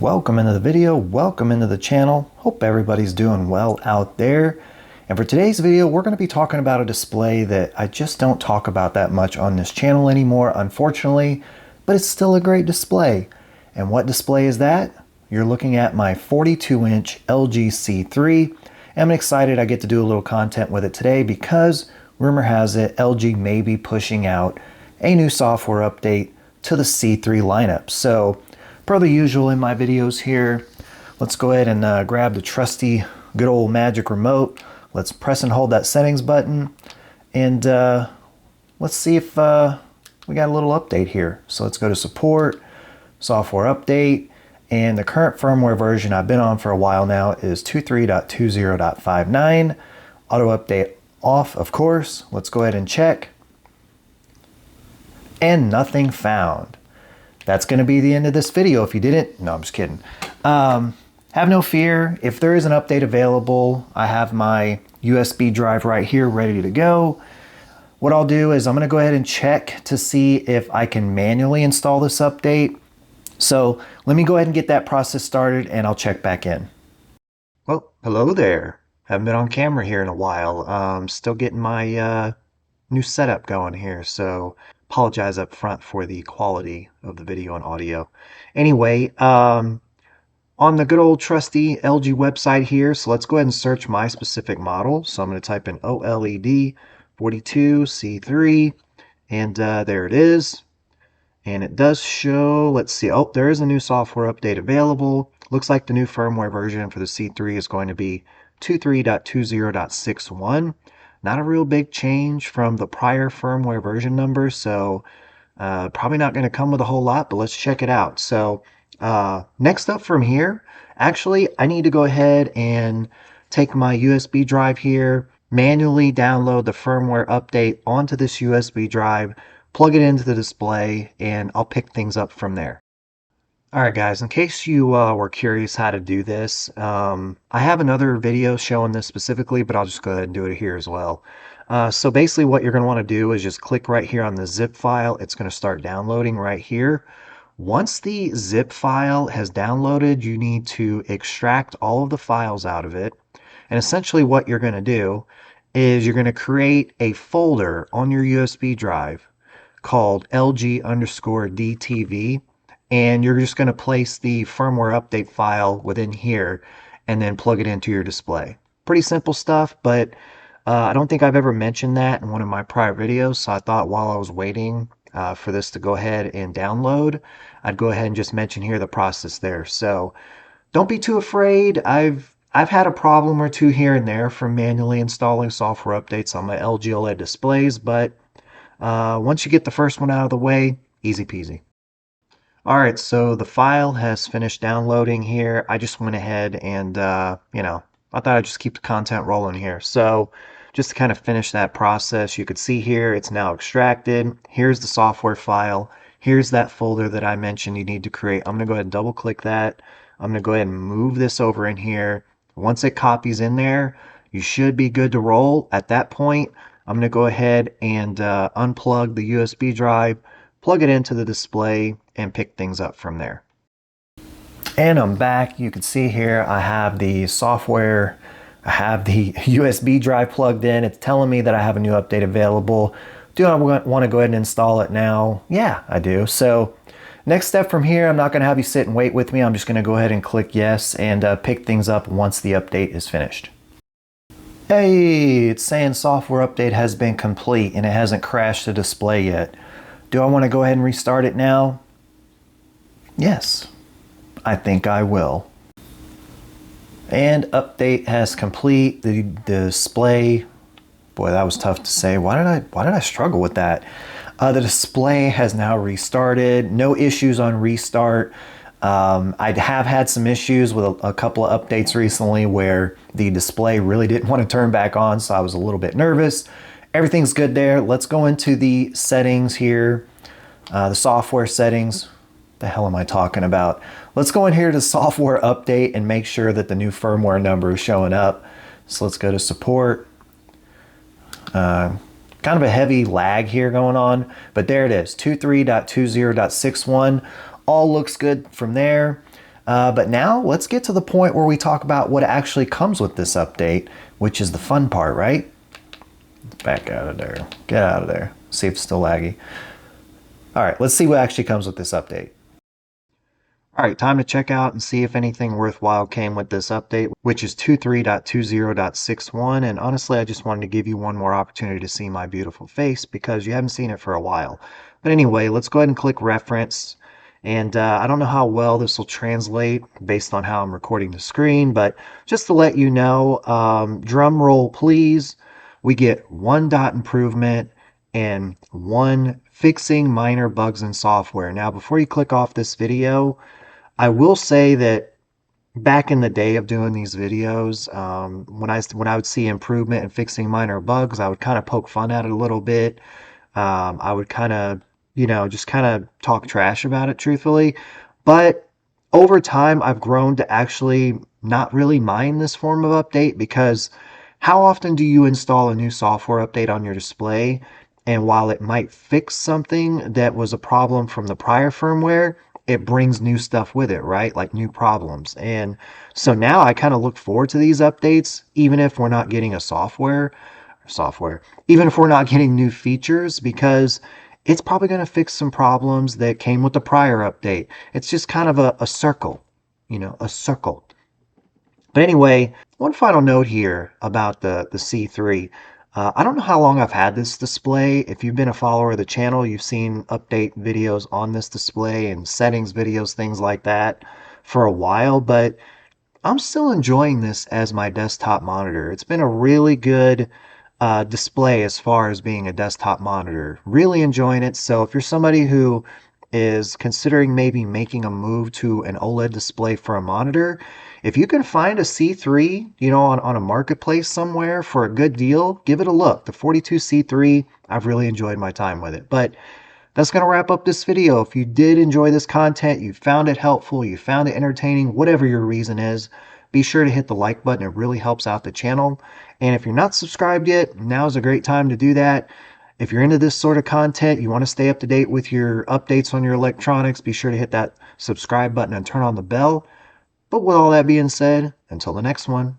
welcome into the video, welcome into the channel. Hope everybody's doing well out there. And for today's video, we're going to be talking about a display that I just don't talk about that much on this channel anymore, unfortunately, but it's still a great display. And what display is that? You're looking at my 42-inch LG C3. I'm excited I get to do a little content with it today because rumor has it LG may be pushing out a new software update to the C3 lineup. So per the usual in my videos here, let's go ahead and grab the trusty good old magic remote. Let's press and hold that settings button and let's see if we got a little update here. So let's go to support, software update, and the current firmware version I've been on for a while now is 23.20.59. Auto update off, of course. Let's go ahead and check. And nothing found. That's going to be the end of this video. If you didn't, no, I'm just kidding. Have no fear. If there is an update available, I have my USB drive right here ready to go. What I'll do is I'm going to go ahead and check to see if I can manually install this update. So let me go ahead and get that process started and I'll check back in. Well, hello there. Haven't been on camera here in a while. Still getting my new setup going here. So apologize up front for the quality of the video and audio. Anyway, on the good old trusty LG website here, so let's go ahead and search my specific model. So I'm going to type in OLED 42C3, and there it is. And it does show, let's see, oh, there is a new software update available. Looks like the new firmware version for the C3 is going to be 23.20.61. Not a real big change from the prior firmware version number, so probably not going to come with a whole lot, but let's check it out. So next up from here, actually, I need to go ahead and take my USB drive here, manually download the firmware update onto this USB drive, plug it into the display, and I'll pick things up from there. Alright guys, in case you were curious how to do this, I have another video showing this specifically, but I'll just go ahead and do it here as well. So basically what you're going to want to do is just click right here on the zip file. It's going to start downloading right here. Once the zip file has downloaded, you need to extract all of the files out of it. And essentially what you're going to do is you're going to create a folder on your USB drive called LG_DTV. And you're just going to place the firmware update file within here and then plug it into your display. Pretty simple stuff, but I don't think I've ever mentioned that in one of my prior videos, so I thought while I was waiting for this to go ahead and download, I'd go ahead and just mention here the process there. So don't be too afraid. I've had a problem or two here and there from manually installing software updates on my LG OLED displays, but once you get the first one out of the way, easy peasy. Alright, so the file has finished downloading here. I just went ahead and, I thought I'd just keep the content rolling here. So just to kind of finish that process, you could see here it's now extracted. Here's the software file. Here's that folder that I mentioned you need to create. I'm going to go ahead and double click that. I'm going to go ahead and move this over in here. Once it copies in there, you should be good to roll. At that point, I'm going to go ahead and unplug the USB drive, plug it into the display, and pick things up from there. And I'm back. You can see here I have the software, I have the USB drive plugged in. It's telling me that I have a new update available. Do I want to go ahead and install it now? Yeah, I do. So next step from here, I'm not going to have you sit and wait with me. I'm just going to go ahead and click yes and pick things up once the update is finished. Hey, it's saying software update has been complete and it hasn't crashed the display yet. Do I want to go ahead and restart it now? Yes, I think I will. And update has complete. The display, boy, that was tough to say. Why did I struggle with that? The display has now restarted. No issues on restart. I have had some issues with a couple of updates recently where the display really didn't want to turn back on, so I was a little bit nervous. Everything's good there. Let's go into the settings here, the software settings. The hell am I talking about? Let's go in here to software update and make sure that the new firmware number is showing up. So let's go to support. Kind of a heavy lag here going on, but there it is, 23.20.61. All looks good from there. But now let's get to the point where we talk about what actually comes with this update, which is the fun part, right? Back out of there. Get out of there. See if it's still laggy. All right, let's see what actually comes with this update. All right, time to check out and see if anything worthwhile came with this update, which is 23.20.61. And honestly, I just wanted to give you one more opportunity to see my beautiful face because you haven't seen it for a while. But anyway, let's go ahead and click reference. And I don't know how well this will translate based on how I'm recording the screen, but just to let you know, drum roll please, we get 1 dot improvement and 1 fixing minor bugs in software. Now, before you click off this video, I will say that back in the day of doing these videos, when I would see improvement and fixing minor bugs, I would kind of poke fun at it a little bit. I would kind of, just kind of talk trash about it, truthfully. But over time, I've grown to actually not really mind this form of update because how often do you install a new software update on your display? And while it might fix something that was a problem from the prior firmware, it brings new stuff with it, right? Like new problems. And so now I kind of look forward to these updates, even if we're not getting a even if we're not getting new features, because it's probably going to fix some problems that came with the prior update. It's just kind of a circle, a circle. But anyway, one final note here about the C3. I don't know how long I've had this display. If you've been a follower of the channel, you've seen update videos on this display and settings videos, things like that for a while, but I'm still enjoying this as my desktop monitor. It's been a really good display as far as being a desktop monitor. Really enjoying it. So if you're somebody who is considering maybe making a move to an OLED display for a monitor, if you can find a C3, on a marketplace somewhere for a good deal, give it a look. The 42C3, I've really enjoyed my time with it. But that's going to wrap up this video. If you did enjoy this content, you found it helpful, you found it entertaining, whatever your reason is, be sure to hit the like button. It really helps out the channel. And if you're not subscribed yet, now is a great time to do that. If you're into this sort of content, you want to stay up to date with your updates on your electronics, be sure to hit that subscribe button and turn on the bell. But with all that being said, until the next one,